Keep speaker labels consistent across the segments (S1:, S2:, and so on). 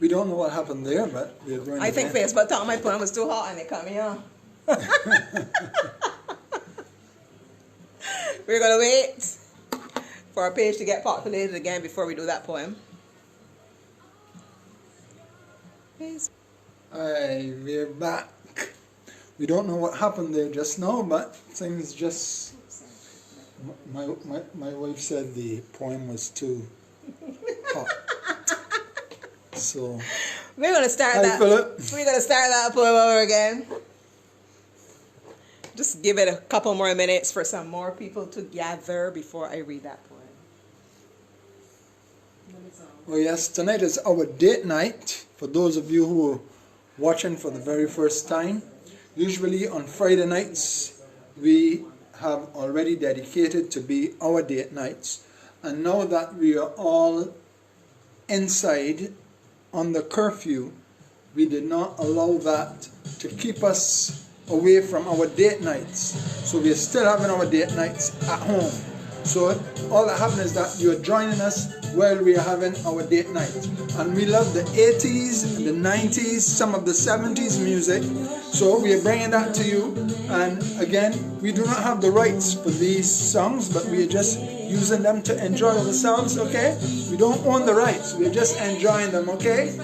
S1: We don't know what happened there, but we're going to...
S2: I think Facebook thought my poem was too hot and they cut me off. We're going to wait for our page to get populated again before we do that poem.
S1: Alright, we're back. We don't know what happened there just now, but things just... My wife said the poem was too hot. So
S2: we're gonna start
S1: Hi,
S2: that.
S1: Philip.
S2: We're gonna start that poem over again. Just give it a couple more minutes for some more people to gather before I read that poem.
S1: Oh yes, tonight is our date night. For those of you who are watching for the very first time, usually on Friday nights we have already dedicated to be our date nights, and now that we are all inside on the curfew, we did not allow that to keep us away from our date nights. So we are still having our date nights at home. So all that happens is that you're joining us while we are having our date night. And we love the 80s and the 90s, some of the 70s music. So we are bringing that to you. And again, we do not have the rights for these songs, but we are just using them to enjoy ourselves, okay? We don't own the rights, we're just enjoying them, okay?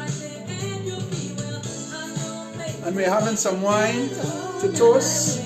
S1: And we're having some wine to toast.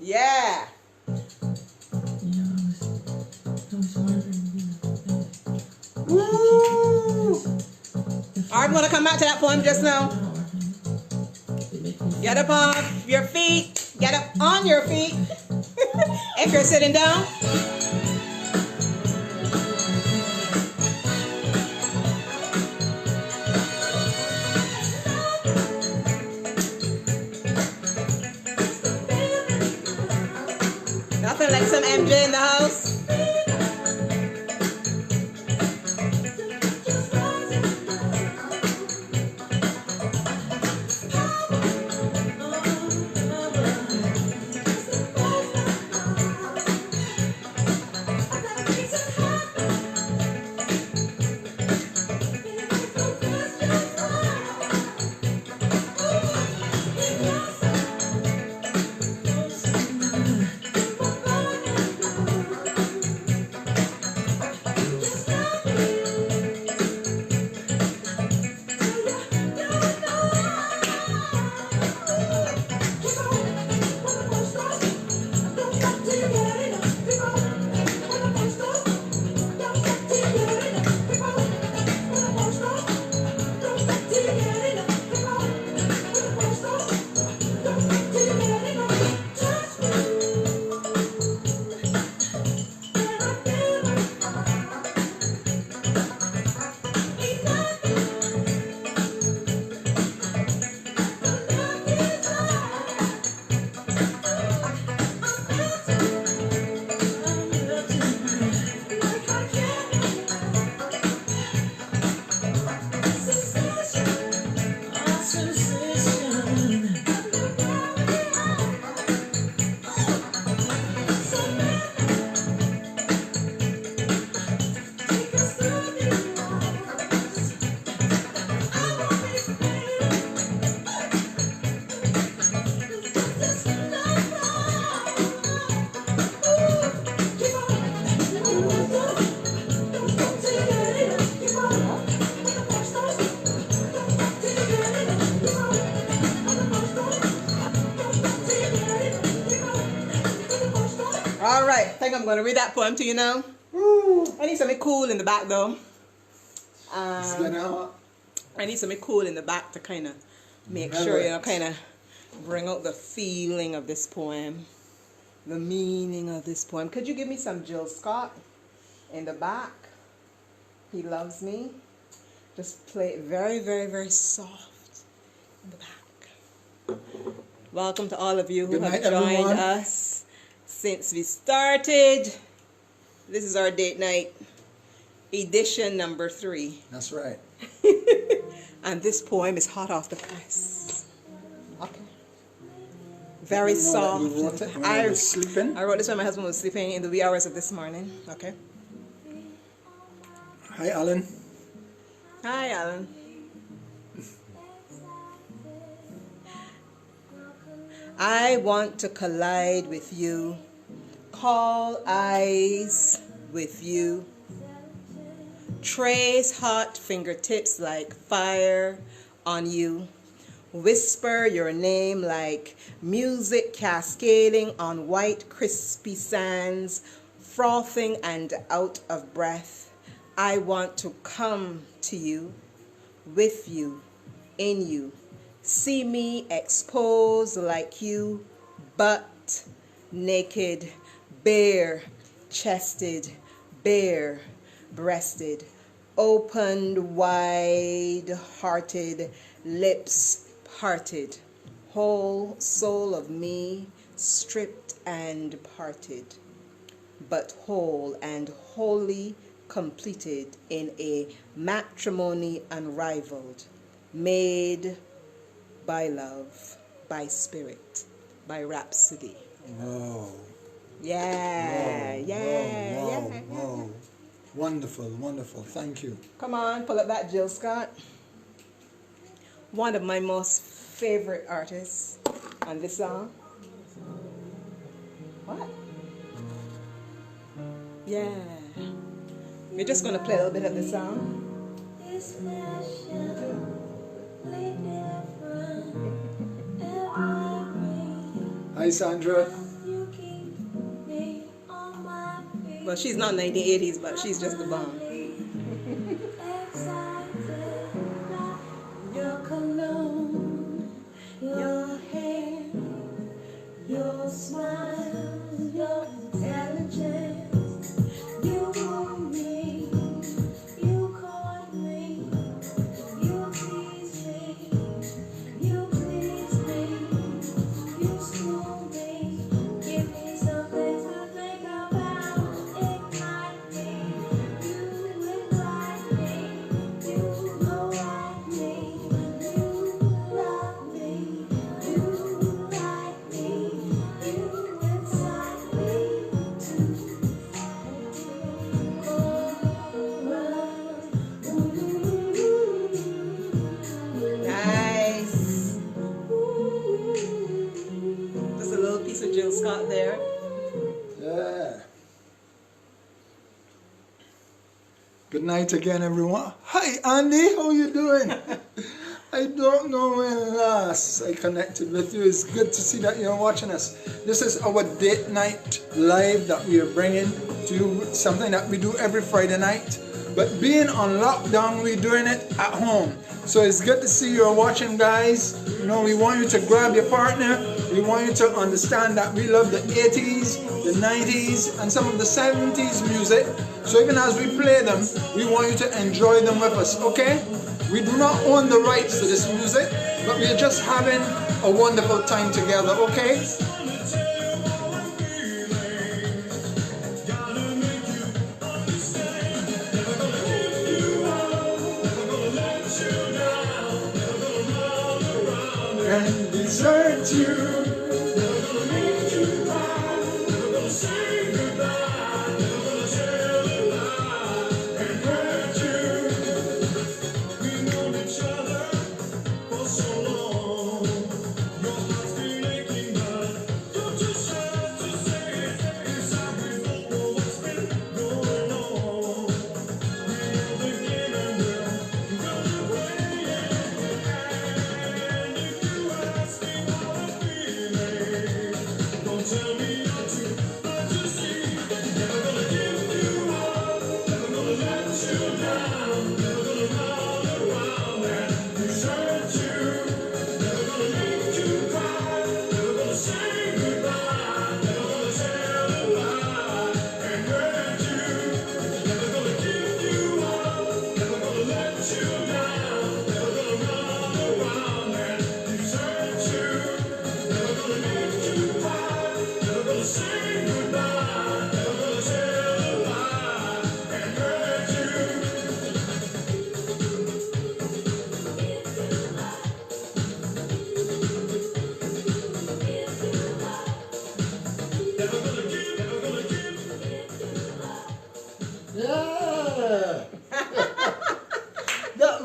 S2: Yeah. Woo! I'm gonna come back to that poem just now. Get up off your feet. Get up on your feet. If you're sitting down. Nothing like some MJ in the house. I'm going to read that poem to you now.
S1: Woo.
S2: I need something cool in the back though.
S1: It's gonna
S2: I need something cool in the back to kind of make sure, you know, kind of bring out the feeling of this poem, the meaning of this poem. Could you give me some Jill Scott in the back? He loves me. Just play it very, very, very soft in the back. Welcome to all of you who have joined us since we started. This is our date night edition number 3.
S1: That's right.
S2: And this poem is hot off the press. Okay. Very soft.
S1: You wrote it when I was sleeping.
S2: I wrote this when my husband was sleeping in the wee hours of this morning. Okay.
S1: Hi, Alan.
S2: Hi, Alan. I want to collide with you, call eyes with you, trace hot fingertips like fire on you, whisper your name like music cascading on white crispy sands, frothing and out of breath. I want to come to you, with you, in you. See me exposed like you, butt naked, bare chested, bare breasted, opened wide hearted, lips parted, whole soul of me stripped and parted, but whole and wholly completed in a matrimony unrivaled, made by love, by spirit, by rhapsody.
S1: Whoa.
S2: Yeah,
S1: Whoa,
S2: yeah,
S1: whoa,
S2: yeah.
S1: whoa. Wonderful, wonderful. Thank you.
S2: Come on, pull up that Jill Scott. One of my most favorite artists on this song. What? Yeah. We're just going to play a little bit of the song.
S1: Hi, Sandra.
S2: Well, she's not 1980s, but she's just the bomb. Your cologne, your hair, your smile, your intelligence. You wooed me, you caught me, you teased me, you pleased me, you schooled me, give me something to think about, ignite me, you invite me, you know like me, you love me, you like me, you excite me too. Nice. Just a little piece of Jill Scott there.
S1: Yeah. Good night again, everyone. Hi, Andy. How you doing? I don't know when last I connected with you. It's good to see that you're watching us. This is our date night live that we are bringing to you. Something that we do every Friday night. But being on lockdown, we're doing it at home. So it's good to see you're watching, guys. You know, we want you to grab your partner. We want you to understand that we love the 80s, the 90s, and some of the 70s music. So even as we play them, we want you to enjoy them with us, okay? We do not own the rights to this music, but we are just having a wonderful time together, okay? And desert you.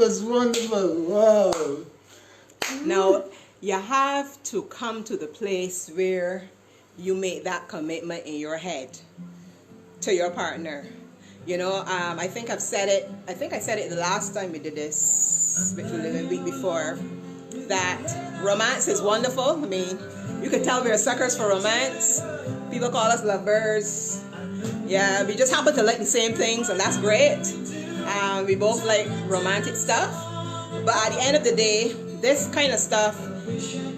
S1: was wonderful. Wow.
S2: Now, you have to come to the place where you make that commitment in your head to your partner. You know, I think I've said it. I think I said it the last time we did this, which was the week before, that romance is wonderful. I mean, you can tell we're suckers for romance. People call us lovers. Yeah, we just happen to like the same things, and that's great. We both like romantic stuff. But at the end of the day, this kind of stuff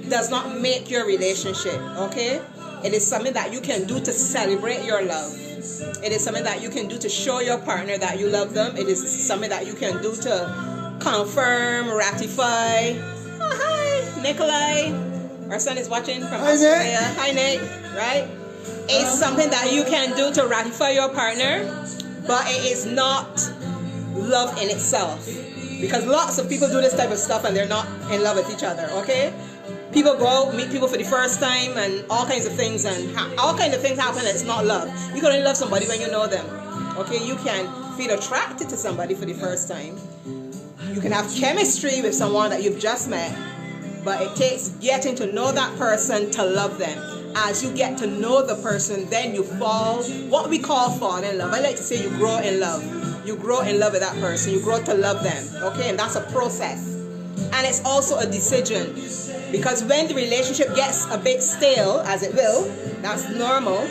S2: does not make your relationship, okay? It is something that you can do to celebrate your love. It is something that you can do to show your partner that you love them. It is something that you can do to confirm, ratify. Oh, hi, Nikolai. Our son is watching from Australia. Hi, Nick. Right? It's something that you can do to ratify your partner, but it is not love in itself. Because lots of people do this type of stuff and they're not in love with each other, okay? People go out, meet people for the first time, and all kinds of things, and all kinds of things happen, and it's not love. You can only love somebody when you know them, okay? You can feel attracted to somebody for the first time. You can have chemistry with someone that you've just met, but it takes getting to know that person to love them. As you get to know the person, then you fall, what we call fall in love. I like to say you grow in love. You grow in love with that person. You grow to love them, okay? And that's a process. And it's also a decision. Because when the relationship gets a bit stale, as it will, that's normal,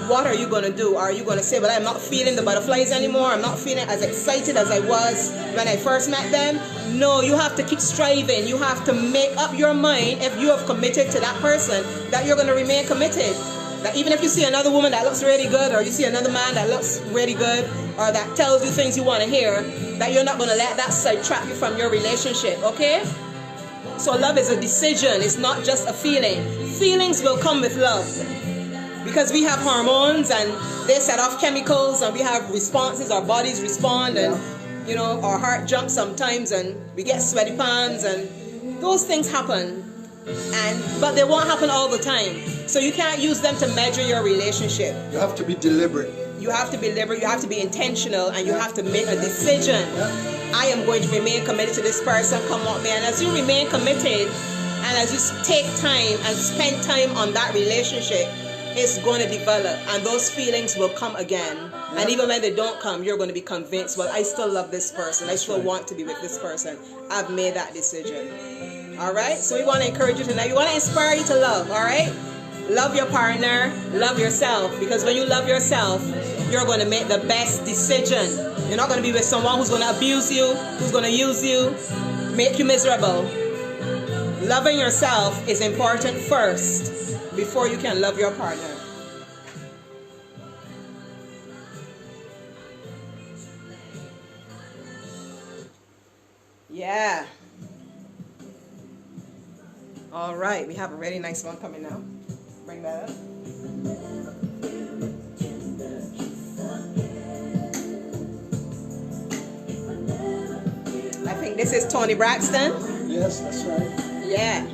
S2: what are you going to do? Are you going to say, well, I'm not feeling the butterflies anymore. I'm not feeling as excited as I was when I first met them. No, you have to keep striving. You have to make up your mind, if you have committed to that person, that you're going to remain committed. That even if you see another woman that looks really good, or you see another man that looks really good, or that tells you things you want to hear, that you're not going to let that sidetrack you from your relationship, okay? So love is a decision. It's not just a feeling. Feelings will come with love. Because we have hormones and they set off chemicals and we have responses, our bodies respond, and you know, our heart jumps sometimes and we get sweaty palms, and those things happen. But they won't happen all the time. So you can't use them to measure your relationship.
S1: You have to be deliberate.
S2: You have to be deliberate, you have to be intentional, and you have to make a decision. I am going to remain committed to this person, come what may. And as you remain committed, and as you take time and spend time on that relationship, it's going to develop, and those feelings will come again. And even when they don't come, you're going to be convinced, well, I still love this person. I still want to be with this person. I've made that decision. All right? So we want to encourage you tonight. We want to inspire you to love, all right? Love your partner, love yourself. Because when you love yourself, you're going to make the best decision. You're not going to be with someone who's going to abuse you, who's going to use you, make you miserable. Loving yourself is important first before you can love your partner. Yeah. All right, we have a really nice one coming now. Bring that up. I think this is Tony Braxton.
S1: Yes, that's right.
S2: Yeah.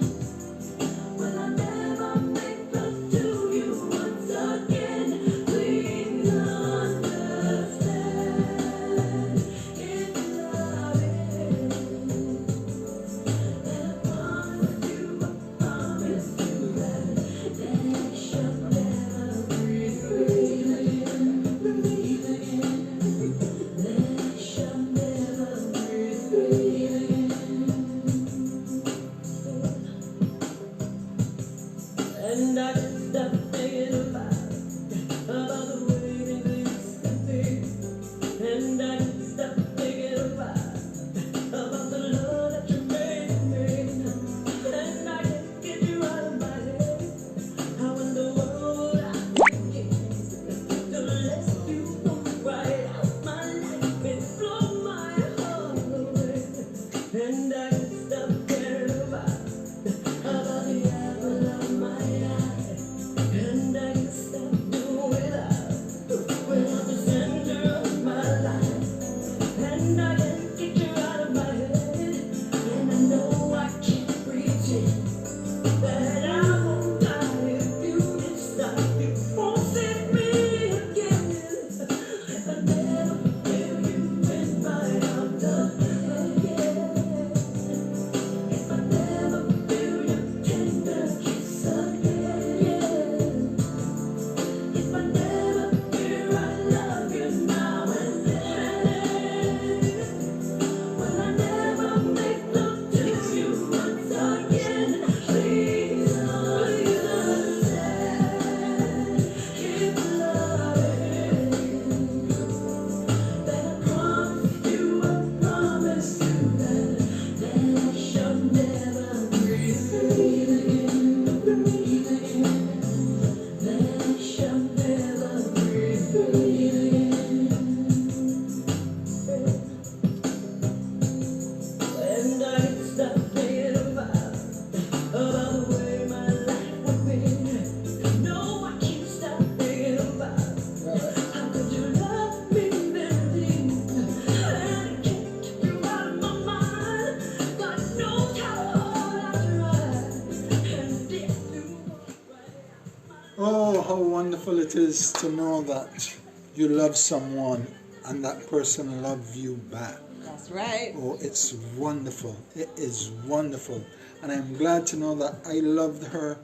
S1: wonderful it is to know that you love someone and that person loves you back.
S2: That's right.
S1: Oh, it's wonderful. It is wonderful. And I'm glad to know that I loved her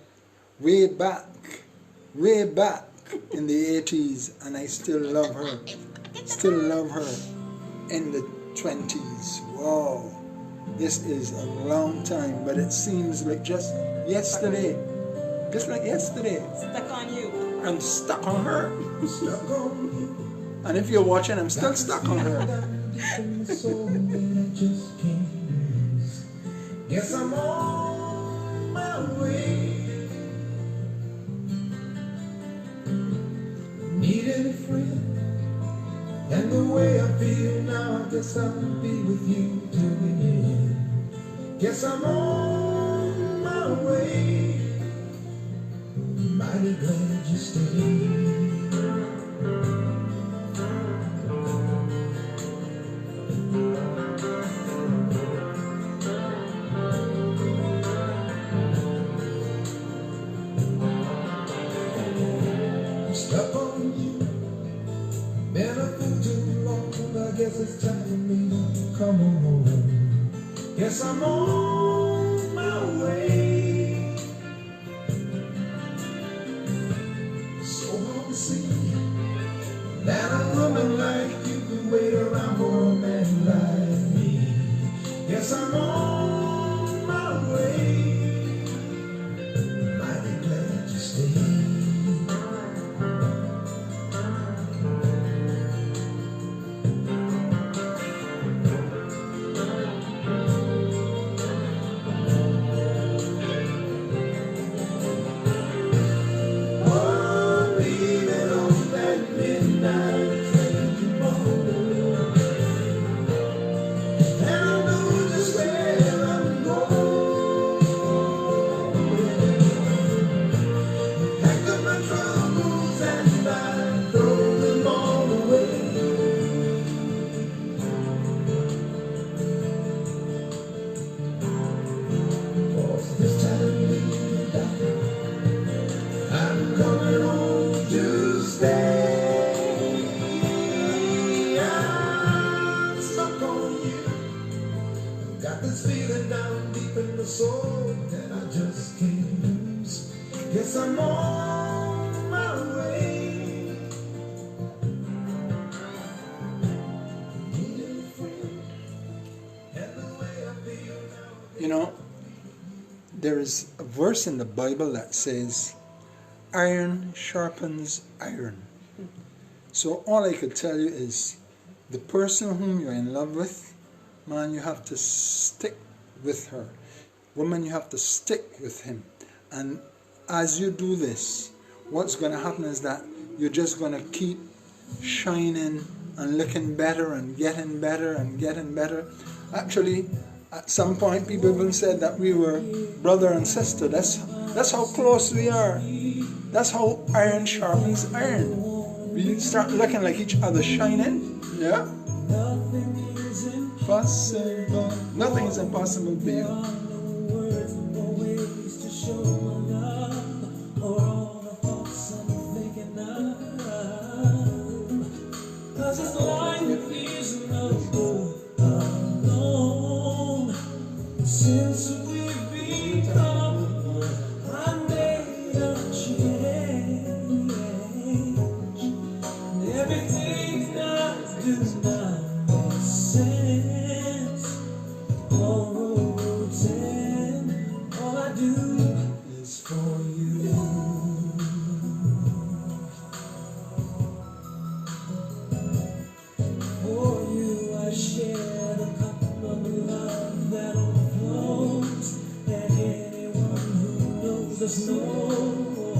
S1: way back in the 80s, and I still love her. Still love her in the 20s. Wow. This is a long time, but it seems like just yesterday. Just like yesterday.
S2: Stuck on you.
S1: I'm stuck on her. And if you're watching, I'm still stuck on her.
S3: Guess I'm on my way. Needed a friend, and the way I feel now, I guess I'll be with you till the end. Guess I'm on my way. Mighty glad you stayed. Stuck on you, been a fool too long. I guess it's time for me to come home. Guess I'm on my way. So hard to see that a woman like you could wait around for a man like me. Guess I'm on my way. Mighty glad you stayed. Soul that I just can't lose. Guess I'm on my way.
S1: You know, there is a verse in the Bible that says, iron sharpens iron. So all I could tell you is, the person whom you're in love with, man, you have to stick with her. Woman, you have to stick with him. And as you do this, what's going to happen is that you're just going to keep shining and looking better and getting better and getting better. Actually, at some point, people even said that we were brother and sister. That's how close we are. That's how iron sharpens iron. We start looking like each other shining. Yeah? Nothing is impossible. Nothing is impossible for you.
S3: Since we've become, I made a change. Everything I do now makes sense. All routine, all I do is for you. For you, I share the cup of love that overflows, and anyone who knows us knows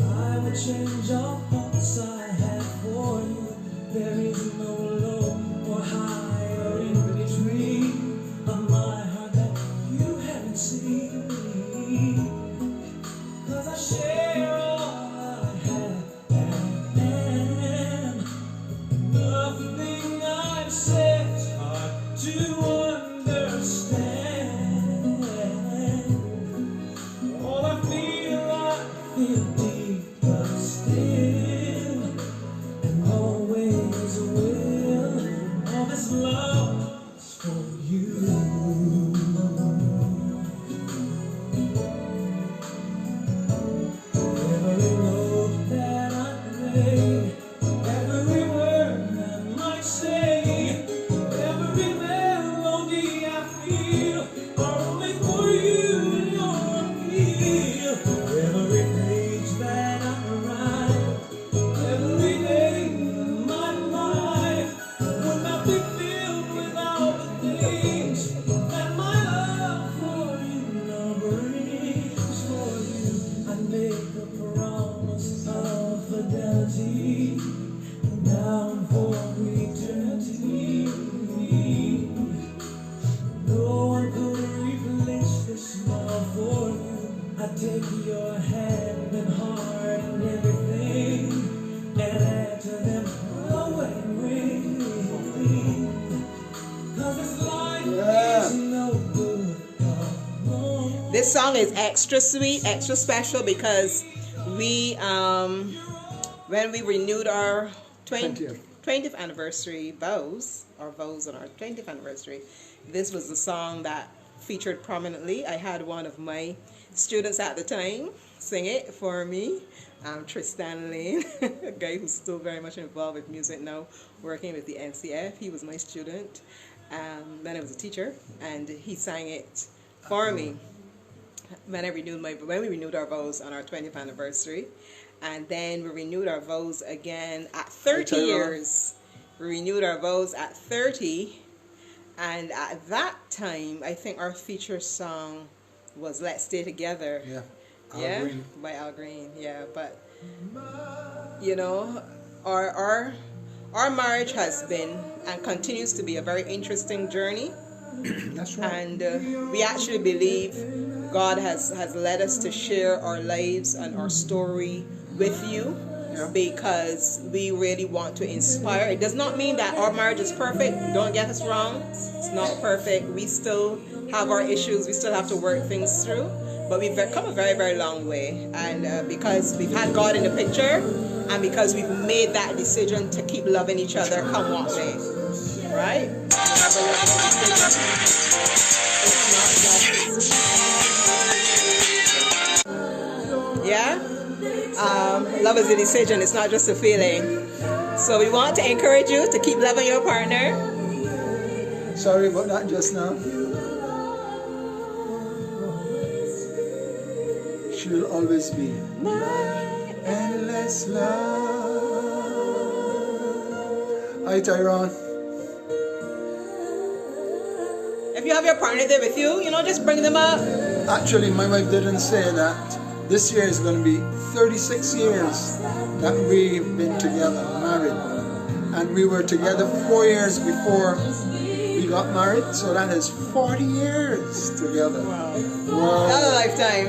S3: I would change all thoughts I had for you. There is no low or high or in between of my heart that you haven't seen. 'Cause I share all I have and am. Nothing I've said's hard to understand. All
S2: this song is extra sweet, extra special because we when we renewed our 20th anniversary vows on our 20th anniversary, this was the song that featured prominently. I had one of my students at the time sing it for me, Tristan Lane, a guy who's still very much involved with music now, working with the NCF. He was my student. Then I was a teacher, and he sang it for me when we renewed our vows on our 20th anniversary. And then we renewed our vows again at 30 years. We renewed our vows at 30, and at that time, I think our feature song was "Let's Stay Together."
S1: Yeah,
S2: by Al Green. Yeah, but you know, our marriage has been and continues to be a very interesting journey.
S1: That's right.
S2: And we actually believe God has led us to share our lives and our story with you, because we really want to inspire. It does not mean that our marriage is perfect. Don't get us wrong. It's not perfect. We still have our issues. We still have to work things through. But we've come a very, very long way. And because we've had God in the picture, and because we've made that decision to keep loving each other come what may. Right? Yeah? Love is a decision. It's not just a feeling. So we want to encourage you to keep loving your partner.
S1: Sorry about that just now. She'll always be my endless love. Hi, Tyrone.
S2: If you have your partner there with you, just bring them up.
S1: Actually, my wife didn't say that. This year is going to be 36 years that we've been together, married. And we were together 4 years before we got married, so that is 40 years together. Wow.
S2: That's a lifetime.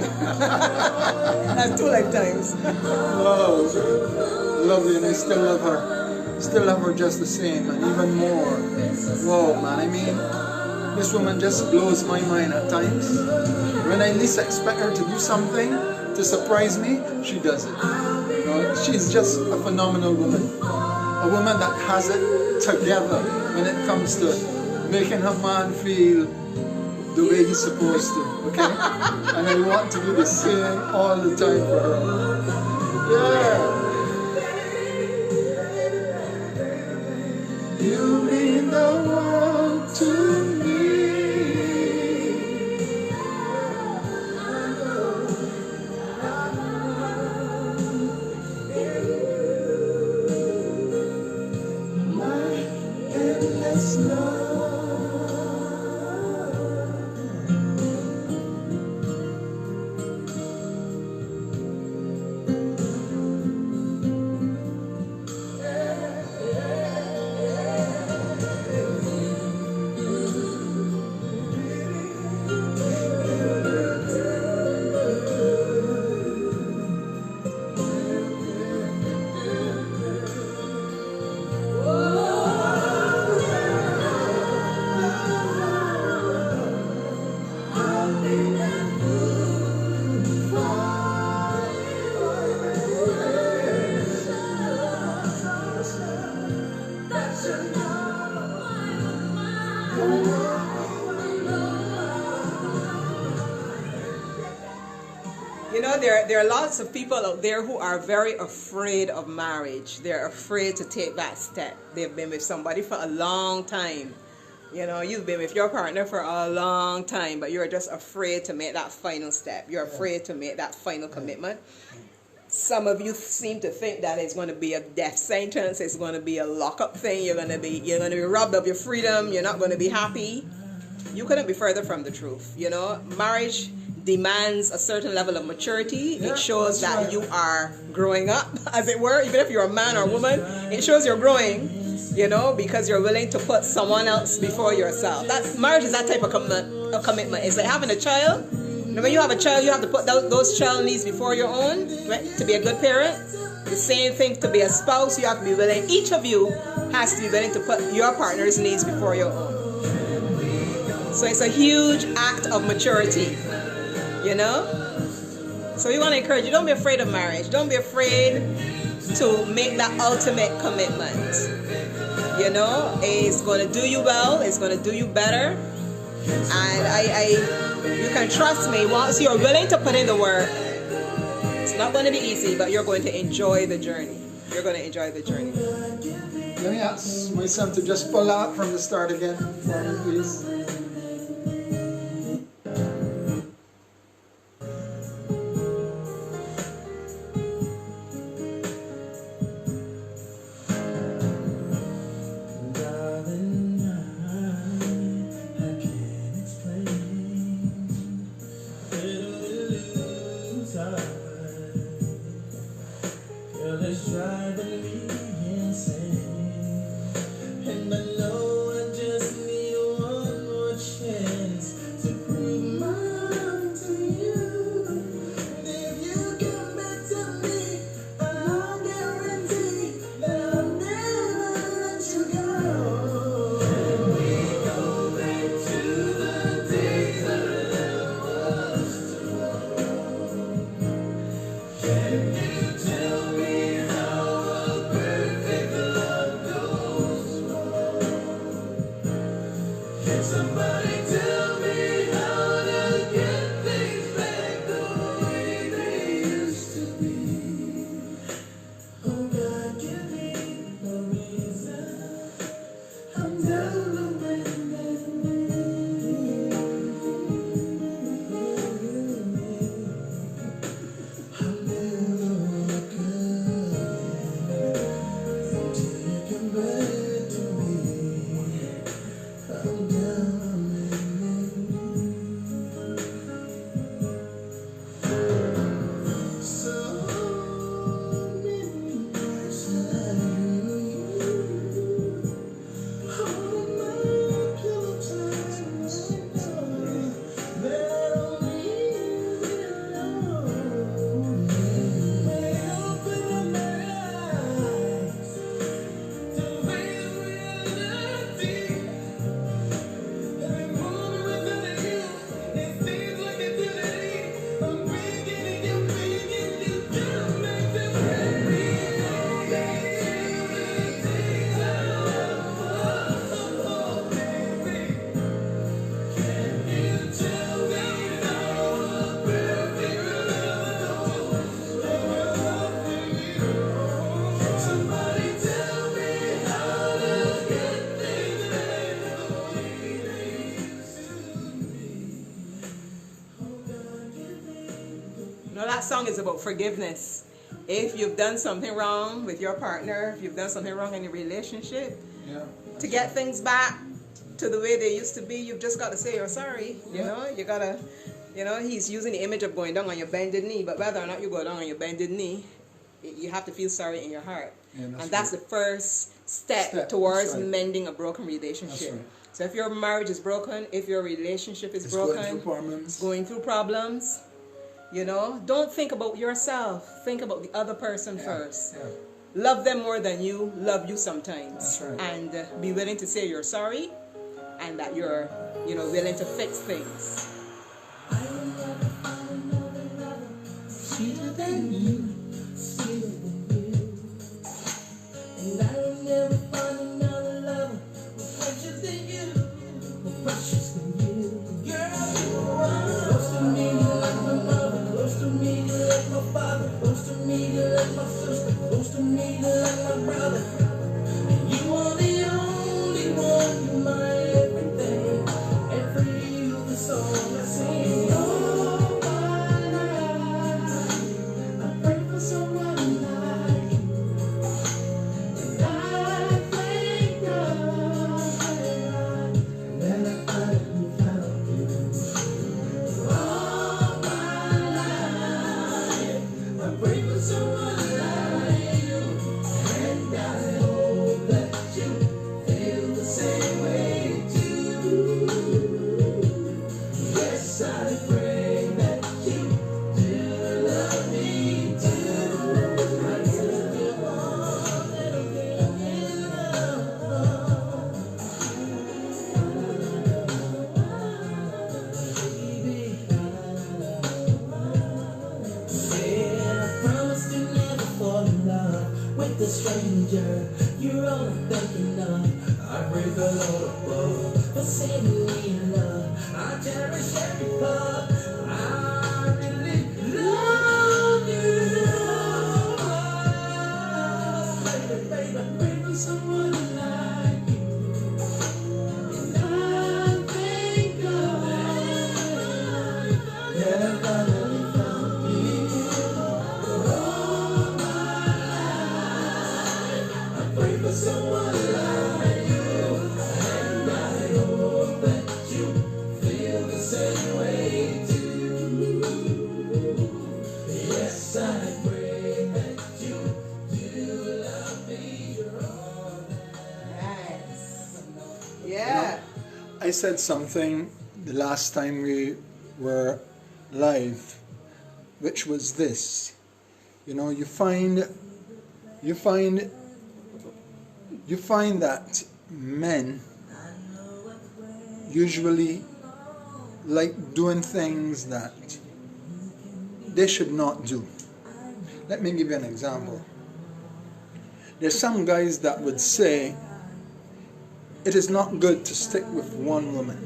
S2: That's 2 lifetimes.
S1: Wow. Lovely, and I still love her. Still love her just the same, and even more. Whoa, man, I mean, this woman just blows my mind at times. When I least expect her to do something to surprise me, she does it. She's just a phenomenal woman. A woman that has it together when it comes to making her man feel the way he's supposed to, okay? And I want to do the same all the time for her. Yeah. You mean the world to me.
S2: There are lots of people out there who are very afraid of marriage. They're afraid to take that step. They've been with somebody for a long time. You've been with your partner for a long time, but you're just afraid to make that final step. You're afraid to make that final commitment. Some of you seem to think that it's going to be a death sentence. It's going to be a lockup thing. You're going to be robbed of your freedom. You're not going to be happy. You couldn't be further from the truth. Marriage demands a certain level of maturity. It shows that you are growing up, as it were. Even if you're a man or a woman, it shows you're growing, because you're willing to put someone else before yourself. Marriage is that type of commitment. It's like having a child. When you have a child, you have to put those child needs before your own, right? To be a good parent. The same thing to be a spouse. You have to be willing. Each of you has to be willing to put your partner's needs before your own. So it's a huge act of maturity. you know? So we want to encourage you, don't be afraid of marriage. Don't be afraid to make that ultimate commitment. You know, it's going to do you well, it's going to do you better. And you can trust me, once you're willing to put in the work, it's not going to be easy, but you're going to enjoy the journey. You're going to enjoy the journey.
S1: Let me ask my son to just pull out from the start again for me, please.
S3: It's driving me insane, and I know I just need one more chance to prove my love to you. And if you come back to me, I'll guarantee that I'll never let you go. Can we go back to the days that love was? Can you tell me somebody tell me how to get things back the way they used to be? Oh God, give me the reason I'm down on bended knee. I'll never look again until you come back to me. I'm down.
S2: That song is about forgiveness. If you've done something wrong with your partner, if you've done something wrong in your relationship, to get things back to the way they used to be, you've just got to say you're sorry. You know, you gotta, you know, he's using the image of going down on your bended knee, but whether or not you go down on your bended knee, you have to feel sorry in your heart. And that's the first step towards mending a broken relationship. So if your marriage is broken, if your relationship is broken, going through problems, you know, don't think about yourself. Think about the other person first. Love them more than you love you sometimes. And be willing to say you're sorry and that you're, you know, willing to fix things.
S3: I will never find another lover sweeter than you, sweeter than you. And I will never find another lover more precious than you, more precious than you. Girl, you are close to me, you're like my mother. Close to me, you're like my father. Close to me, you're like my sister. Close to me, you're like my brother. And you are the only one, you're my everything. And for you, the song I sing. Oh, I pray for above. But say we in love, I cherish every part. I really love you. Baby, baby, pray for someone like you. And I thank God that I finally found you. For all my life, I pray for someone like you. And I hope that you feel the same way too. Yes, I pray that you do love me. You're all
S2: Nice. Yeah.
S1: I said something the last time we were live, which was this. You know, you find that men usually like doing things that they should not do. Let me give you an example. There's some guys that would say it is not good to stick with one woman.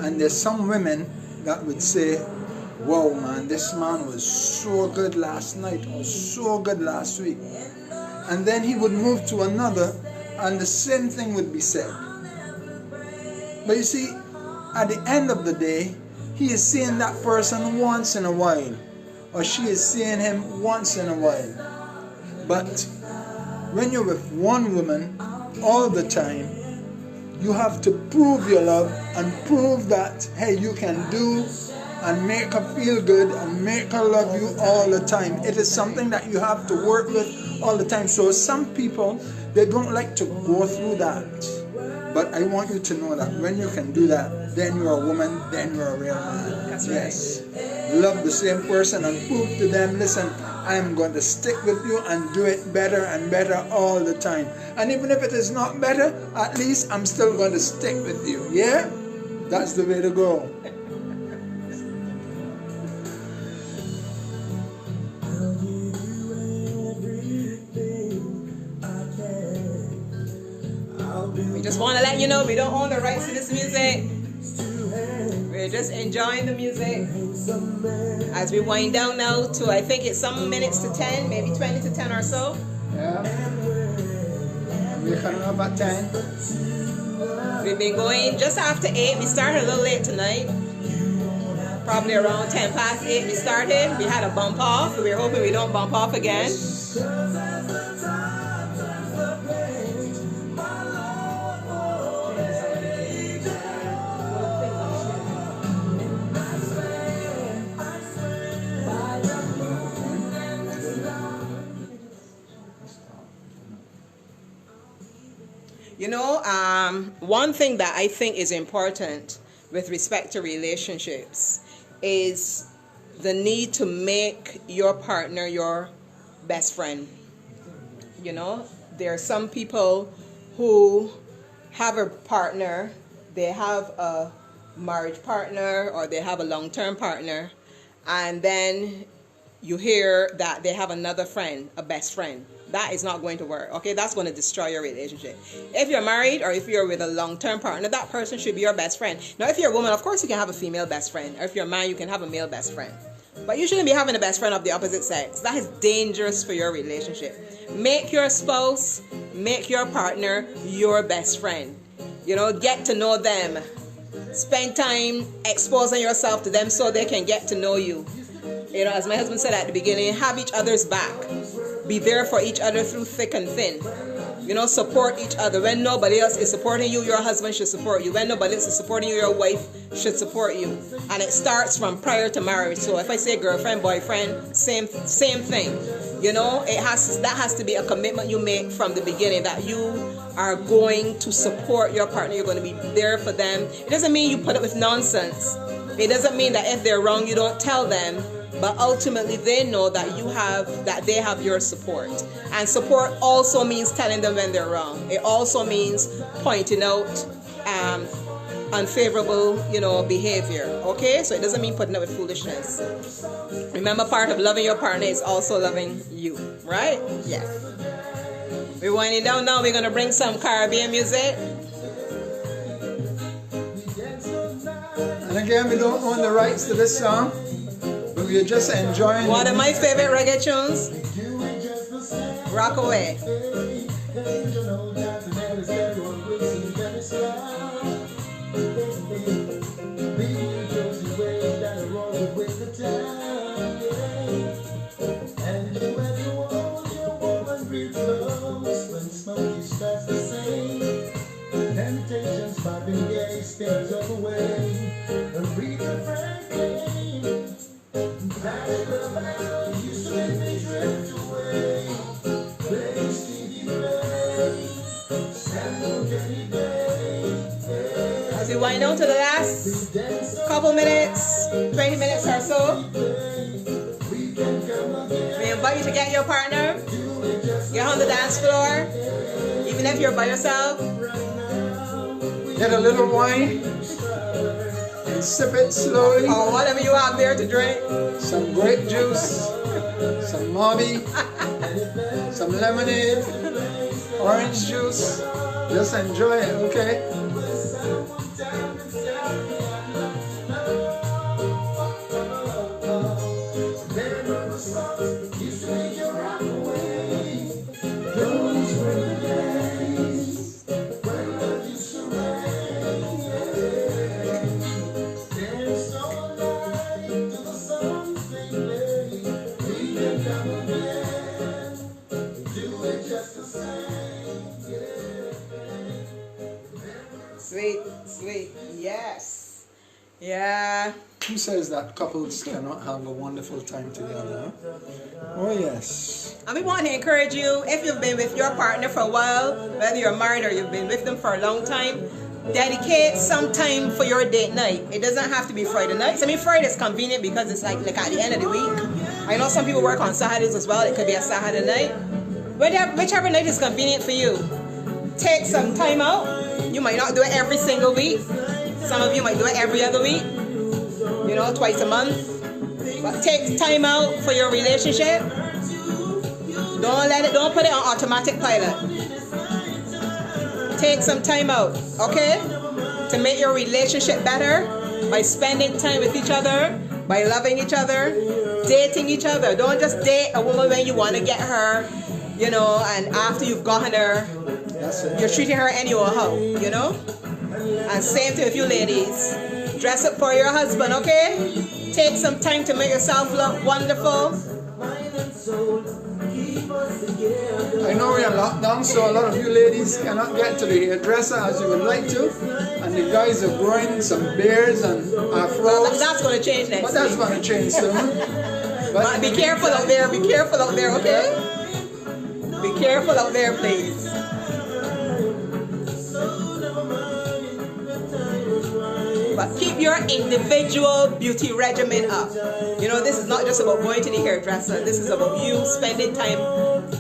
S1: And there's some women that would say, wow man, this man was so good last night or so good last week. And then he would move to another and the same thing would be said. But you see, at the end of the day, he is seeing that person once in a while, or she is seeing him once in a while. But when you're with one woman all the time, you have to prove your love and prove that, hey, you can do and make her feel good and make her love you all the time. It is something that you have to work with all the time. So some people, they don't like to go through that. But I want you to know that when you can do that, then you're a woman, then you're a real man.
S2: That's right.
S1: Yes. Love the same person and prove to them, listen, I'm going to stick with you and do it better and better all the time. And even if it is not better, at least I'm still going to stick with you. Yeah? That's the way to go.
S2: We just want to let you know we don't own the rights to this music. We're just enjoying the music as we wind down now to, I think it's some minutes to 10, maybe 20 to 10 or so.
S1: Yeah. We can have at 10.
S2: We've been going just after 8. We started a little late tonight. Probably around 10 past 8 we started. We had a bump off. We're hoping we don't bump off again. You know, one thing that I think is important with respect to relationships is the need to make your partner your best friend. You know, there are some people who have a partner, they have a marriage partner or they have a long-term partner, and then you hear that they have another friend, a best friend. That is not going to work, okay? That's going to destroy your relationship. If you're married or if you're with a long-term partner, that person should be your best friend. Now, if you're a woman, of course you can have a female best friend. Or if you're a man, you can have a male best friend. But you shouldn't be having a best friend of the opposite sex. That is dangerous for your relationship. Make your spouse, make your partner your best friend. You know, get to know them. Spend time exposing yourself to them so they can get to know you. You know, as my husband said at the beginning, have each other's back. Be there for each other through thick and thin. You know, support each other. When nobody else is supporting you, your husband should support you. When nobody else is supporting you, your wife should support you. And it starts from prior to marriage. So if I say girlfriend, boyfriend, same thing. You know, that has to be a commitment you make from the beginning, that you are going to support your partner. You're going to be there for them. It doesn't mean you put up with nonsense. It doesn't mean that if they're wrong, you don't tell them. But ultimately, they know that they have your support. And support also means telling them when they're wrong. It also means pointing out unfavorable, behavior. Okay? So it doesn't mean putting up with foolishness. Remember, part of loving your partner is also loving you. Right? Yes. We're winding down now. We're gonna bring some Caribbean music.
S1: And again, we don't own the rights to this song, but we're just enjoying
S2: One
S1: it.
S2: of my favorite reggae tunes. Rock away.
S3: Temptations by being gay, stays away. And read the Franklin. Plastic love used to make me drift away. Play Stevie Ray, Samuel Kenny Day.
S2: As we wind down to the last couple minutes, 20 minutes or so, we invite you to get your partner, get on the dance floor, even if you're by yourself.
S1: Get a little wine and sip it slowly.
S2: Or whatever you have there to drink.
S1: Some grape juice, some hubby, some lemonade, orange juice. Just enjoy it, okay?
S2: Sweet, sweet, yes. Yeah.
S1: Who says that couples cannot have a wonderful time together? Huh? Oh yes.
S2: And we want to encourage you, if you've been with your partner for a while, whether you're married or you've been with them for a long time, dedicate some time for your date night. It doesn't have to be Friday nights. I mean, Friday is convenient because it's like at the end of the week. I know some people work on Saturdays as well. It could be a Saturday night. Whichever night is convenient for you. Take some time out. You might not do it every single week. Some of you might do it every other week. You know, twice a month. But take time out for your relationship. Don't put it on automatic pilot. Take some time out, okay? To make your relationship better by spending time with each other, by loving each other, dating each other. Don't just date a woman when you want to get her, you know, and after you've gotten her, you're treating her anyhow, you know? And same thing with you ladies. Dress up for your husband, okay? Take some time to make yourself look wonderful.
S1: I know we're in lockdown, so a lot of you ladies cannot get to the hairdresser as you would like to. And the guys are growing some beards and afros.
S2: Well, that's going to change next
S1: But that's
S2: week.
S1: going to change soon.
S2: But be careful out there, okay? Be careful out there, please. But keep your individual beauty regimen up. You know, this is not just about going to the hairdresser. This is about you spending time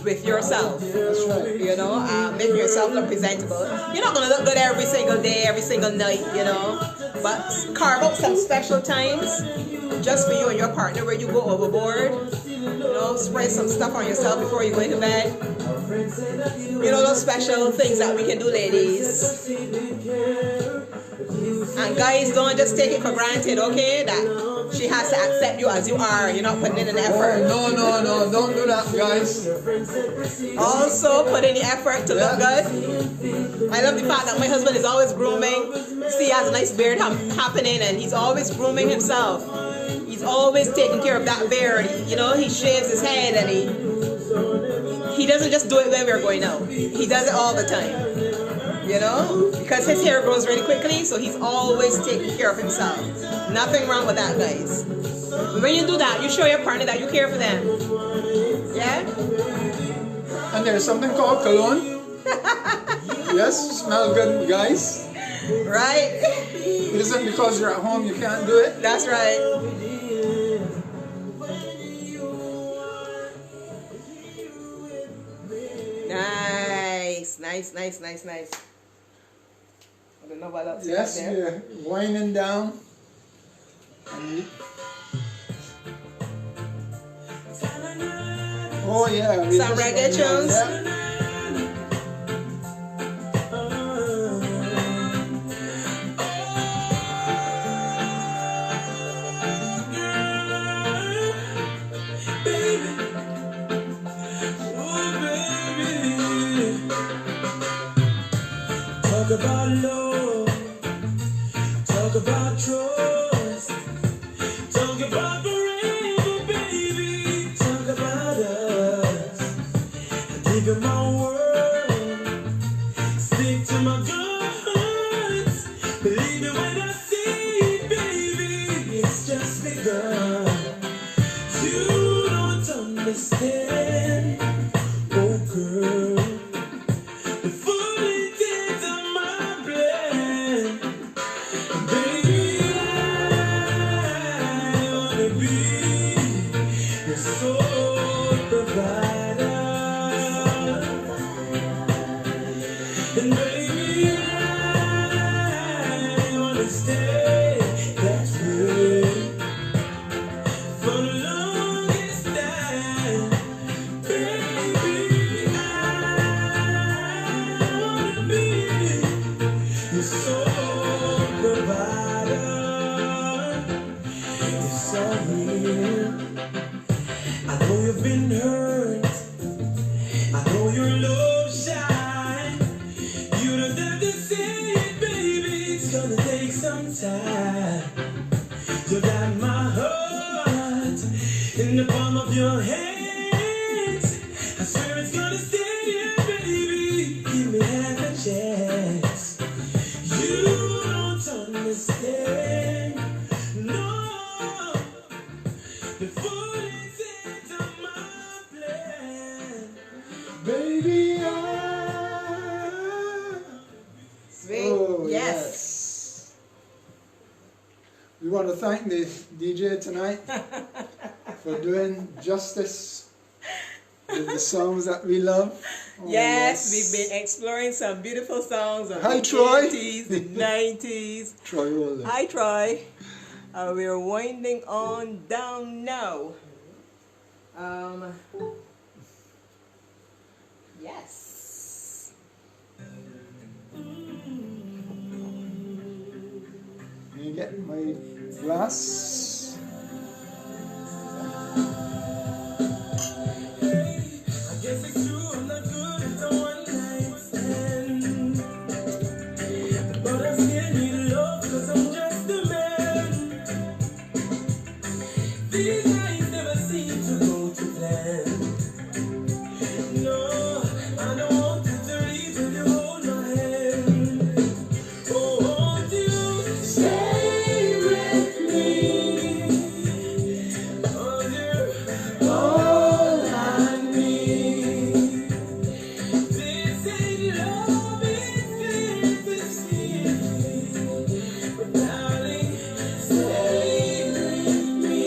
S2: with yourself.
S1: That's right.
S2: You know, making yourself look presentable. You're not going to look good every single day, every single night, you know. But carve out some special times just for you and your partner where you go overboard. You know, spray some stuff on yourself before you go into bed. You know, those special things that we can do, ladies. And guys, don't just take it for granted, okay? That she has to accept you as you are. You're not putting in an effort.
S1: Oh, no, don't do that, guys.
S2: Also, put in the effort to look good. I love the fact that my husband is always grooming. See, he has a nice beard happening, and he's always grooming himself. He's always taking care of that beard. You know, he shaves his head, and he doesn't just do it when we're going out. He does it all the time. You know, because his hair grows really quickly, so he's always taking care of himself. Nothing wrong with that, guys. But when you do that, you show your partner that you care for them. Yeah?
S1: And there's something called cologne. Yes, smell good, guys.
S2: Right?
S1: It isn't because you're at home you can't do it.
S2: That's right. Nice. I don't know what else you
S1: Yes,
S2: have there.
S1: you're winding down. Oh yeah.
S2: Some reggae tunes.
S1: Yeah.
S3: love. Talk about trust. Talk about forever, baby. Talk about us. I give you my word. Stick to my guns. Believe it when I see it, baby. It's just begun. You don't understand, oh girl, the full intent of my plan. Baby, I wanna be your sole provider. And baby, I wanna stay that way for the longest time. Baby, I wanna be your sole provider. It's all real. I know you've been hurt. I know your love shine. You don't have to say it, baby. It's gonna take some time. You got my heart in the palm of your hands. I swear it's gonna stay here, baby. Give me half a chance. You don't understand, no, the full intent of my plan. Baby,
S2: Sweet.
S1: Oh,
S2: Yes.
S1: We want to thank the DJ tonight for doing justice with the songs that we love. Oh,
S2: Yes, we've been exploring some beautiful songs of
S1: Hi,
S2: the
S1: Troy.
S2: 80s, the 90s.
S1: Troy Holden.
S2: Hi, Troy. We're winding on down now. Yes.
S1: Let me get my glass.
S3: I guess it's true, I'm not good at the one night stand. But I still need love, cause I'm just a man. These nights never seem to go to plan. No, I don't want you to leave till you hold my hand. Oh, won't you stay with me? Oh, you're all I need. This ain't love, it's fantasy. But darling, stay with me.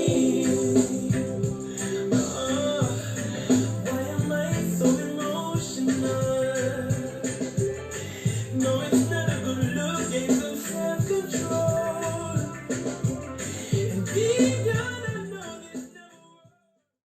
S3: Oh, why am I so emotional?